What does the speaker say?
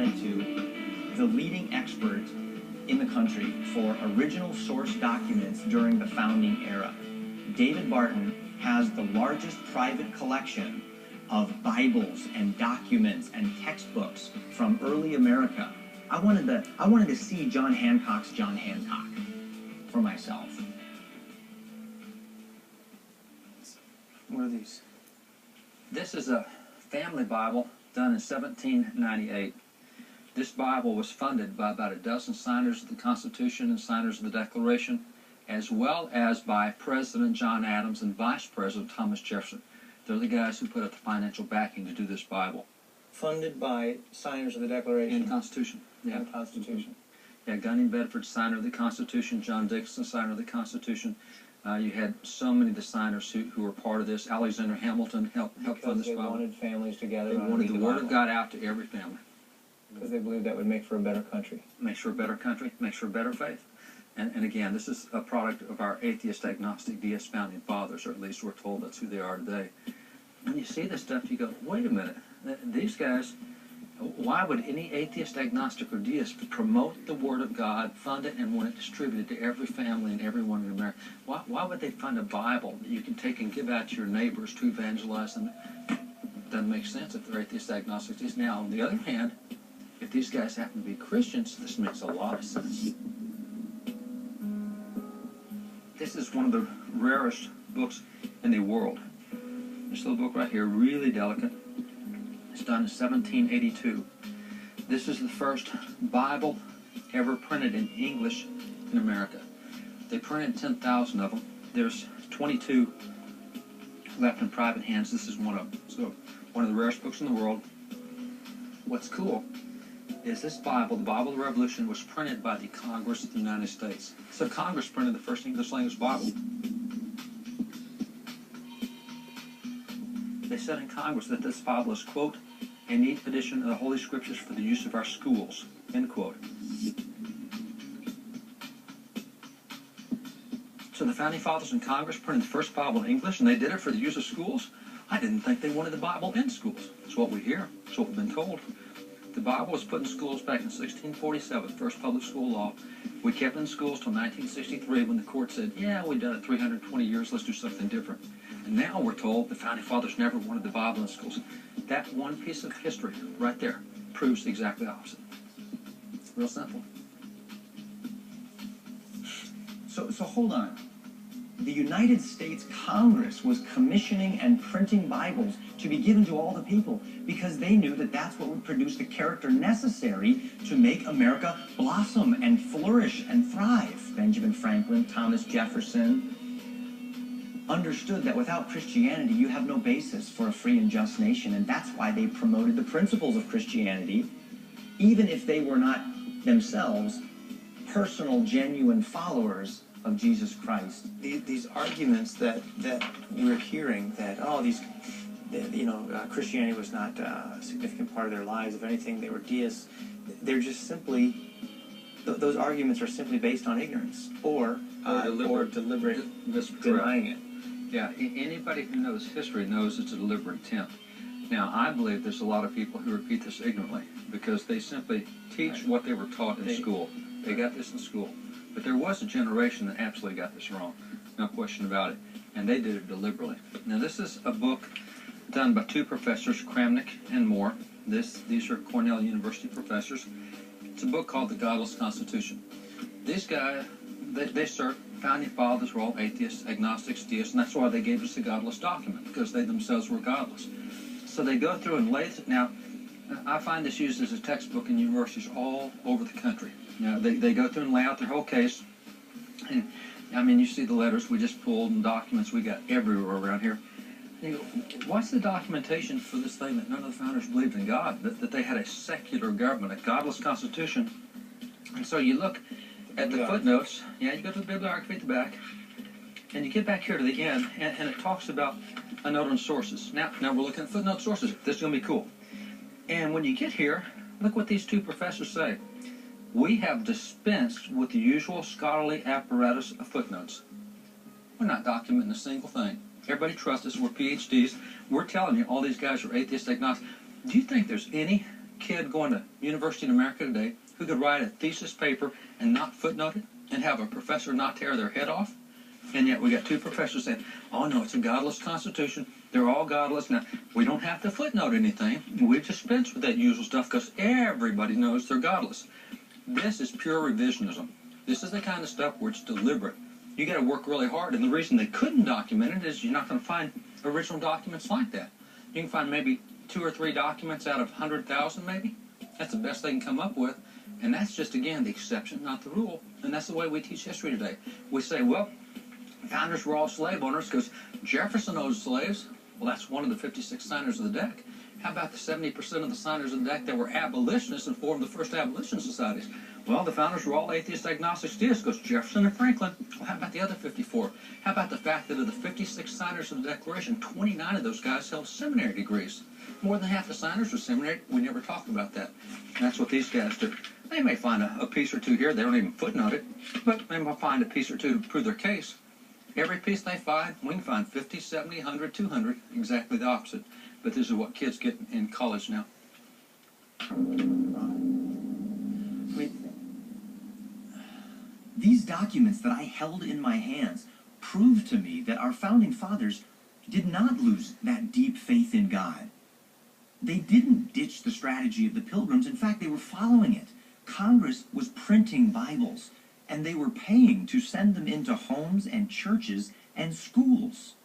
went to the leading expert in the country for original source documents during the founding era. David Barton has the largest private collection of Bibles and documents and textbooks from early America. I wanted to see John Hancock's John Hancock for myself. What are these? This is a family Bible done in 1798. This Bible was funded by about a dozen signers of the Constitution and signers of the Declaration, as well as by President John Adams and Vice President Thomas Jefferson. They're the guys who put up the financial backing to do this Bible. Funded by signers of the Declaration? And the Constitution. Yeah. And the Constitution. Yeah, Gunning Bedford, signer of the Constitution. John Dixon, signer of the Constitution. You had so many of the signers who were part of this. Alexander Hamilton helped fund this Bible. Because they wanted families together. They wanted the Word of God out to every family. Because they believed that would make for a better country. Make for a better country, make for a better faith. And again, this is a product of our atheist, agnostic, deist founding fathers, or at least we're told that's who they are today. When you see this stuff, you go, wait a minute, these guys, why would any atheist, agnostic, or deist promote the Word of God, fund it, and want it distributed to every family and everyone in America? Why would they fund a Bible that you can take and give out to your neighbors to evangelize them? Doesn't make sense if they're atheist, agnostic, deist. Now, on the other hand, if these guys happen to be Christians, this makes a lot of sense. This is one of the rarest books in the world. This little book right here, really delicate. It's done in 1782. This is the first Bible ever printed in English in America. They printed 10,000 of them. There's 22 left in private hands. This is one of them. So, one of the rarest books in the world. What's cool is this Bible, the Bible of the Revolution, was printed by the Congress of the United States. So Congress printed the first English language Bible. They said in Congress that this Bible is, quote, a neat edition of the Holy Scriptures for the use of our schools, end quote. So the Founding Fathers and Congress printed the first Bible in English, and they did it for the use of schools? I didn't think they wanted the Bible in schools. That's what we hear. That's what we've been told. The Bible was put in schools back in 1647, first public school law. We kept it in schools till 1963 when the court said, yeah, we've done it 320 years, let's do something different. And now we're told the Founding Fathers never wanted the Bible in schools. That one piece of history right there proves the exactly opposite. Real simple. So hold on. The United States Congress was commissioning and printing Bibles to be given to all the people because they knew that that's what would produce the character necessary to make America blossom and flourish and thrive. Benjamin Franklin, Thomas Jefferson understood that without Christianity, you have no basis for a free and just nation, and that's why they promoted the principles of Christianity, even if they were not themselves personal, genuine followers of Jesus Christ. These arguments that we're hearing that, Christianity was not a significant part of their lives. If anything, they were deists. They're just simply, those arguments are simply based on ignorance or deliberate denying it. Yeah, anybody who knows history knows it's a deliberate attempt. Now, I believe there's a lot of people who repeat this ignorantly because they simply teach what they were taught in school. They got this in school. But there was a generation that absolutely got this wrong, no question about it, and they did it deliberately. Now, this is a book done by two professors, Kramnik and Moore. These are Cornell University professors. It's a book called The Godless Constitution. These guys, they assert Founding Fathers were all atheists, agnostics, deists, and that's why they gave us the godless document, because they themselves were godless. So they go through and lay it. Now, I find this used as a textbook in universities all over the country. Now, they go through and lay out their whole case. And, I mean, you see the letters we just pulled and documents we got everywhere around here. And you go, what's the documentation for this thing that none of the founders believed in God, that they had a secular government, a godless constitution? And so you look at the footnotes. Yeah, you go to the bibliography at the back, and you get back here to the end, and it talks about a note on sources. Now we're looking at footnote sources. This is going to be cool. And when you get here, look what these two professors say. We have dispensed with the usual scholarly apparatus of footnotes. We're not documenting a single thing. Everybody trusts us. We're PhDs. We're telling you all these guys are atheist, agnostic. Do you think there's any kid going to University in America today who could write a thesis paper and not footnote it and have a professor not tear their head off? And yet we got two professors saying, oh no, it's a godless constitution. They're all godless. Now, we don't have to footnote anything. We dispense with that usual stuff because everybody knows they're godless. This is pure revisionism. This is the kind of stuff where it's deliberate. You got to work really hard. And the reason they couldn't document it is you're not going to find original documents like that. You can find maybe 2 or 3 documents out of 100,000 maybe. That's the best they can come up with. And that's just, again, the exception, not the rule. And that's the way we teach history today. We say, well, founders were all slave owners because Jefferson owned slaves. Well, that's one of the 56 signers of the deck. How about the 70% of the signers of the deck that were abolitionists and formed the first abolition societies? Well, the founders were all atheist, agnostic, deists because Jefferson and Franklin. Well, how about the other 54? How about the fact that of the 56 signers of the Declaration, 29 of those guys held seminary degrees? More than half the signers were seminary. We never talked about that. And that's what these guys do. They may find a piece or two here. They don't even footnote it. But they might find a piece or two to prove their case. Every piece they find, we can find 50, 70, 100, 200, exactly the opposite. But this is what kids get in college now. I mean, these documents that I held in my hands prove to me that our founding fathers did not lose that deep faith in God. They didn't ditch the strategy of the Pilgrims. In fact, they were following it. Congress was printing Bibles, and they were paying to send them into homes and churches and schools.